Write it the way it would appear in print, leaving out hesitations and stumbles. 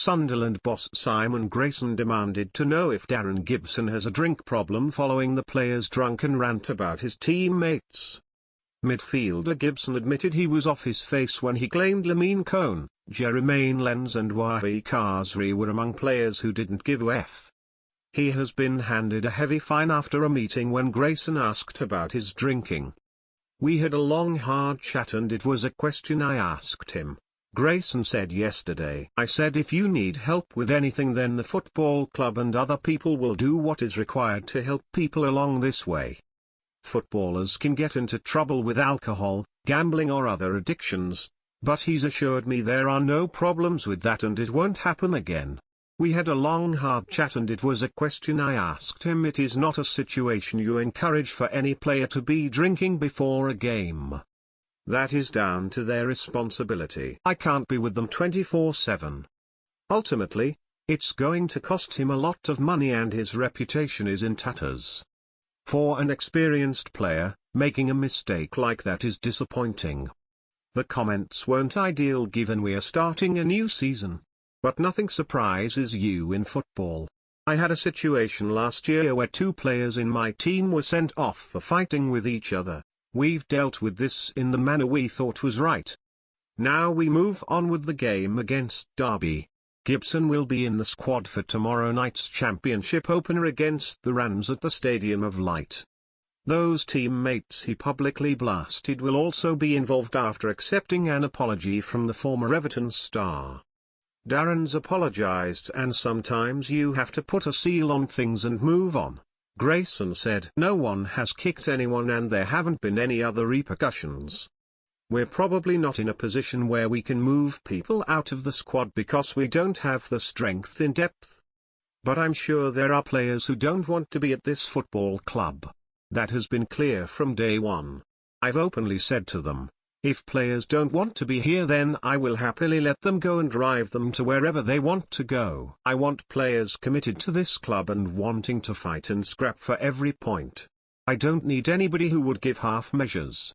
Sunderland boss Simon Grayson demanded to know if Darron Gibson has a drink problem following the player's drunken rant about his teammates. Midfielder Gibson admitted he was off his face when he claimed Lamine Cohn, Jermaine Lens and Wahi Khazri were among players who didn't give a F. He has been handed a heavy fine after a meeting when Grayson asked about his drinking. "We had a long hard chat and it was a question I asked him," Grayson said yesterday. "I said if you need help with anything then the football club and other people will do what is required to help people along this way. Footballers can get into trouble with alcohol, gambling or other addictions, but he's assured me there are no problems with that and it won't happen again. We had a long hard chat and it was a question I asked him. It is not a situation you encourage for any player to be drinking before a game. That is down to their responsibility. I can't be with them 24/7. Ultimately, it's going to cost him a lot of money and his reputation is in tatters. For an experienced player, making a mistake like that is disappointing." The comments weren't ideal given we are starting a new season. But nothing surprises you in football. I had a situation last year where 2 players in my team were sent off for fighting with each other. We've dealt with this in the manner we thought was right. Now we move on with the game against Derby. Gibson will be in the squad for tomorrow night's championship opener against the Rams at the Stadium of Light. Those teammates he publicly blasted will also be involved after accepting an apology from the former Everton star. "Darron's apologized and sometimes you have to put a seal on things and move on," Grayson said. "No one has kicked anyone and there haven't been any other repercussions. We're probably not in a position where we can move people out of the squad because we don't have the strength in depth. But I'm sure there are players who don't want to be at this football club. That has been clear from day one. I've openly said to them, if players don't want to be here then I will happily let them go and drive them to wherever they want to go. I want players committed to this club and wanting to fight and scrap for every point. I don't need anybody who would give half measures.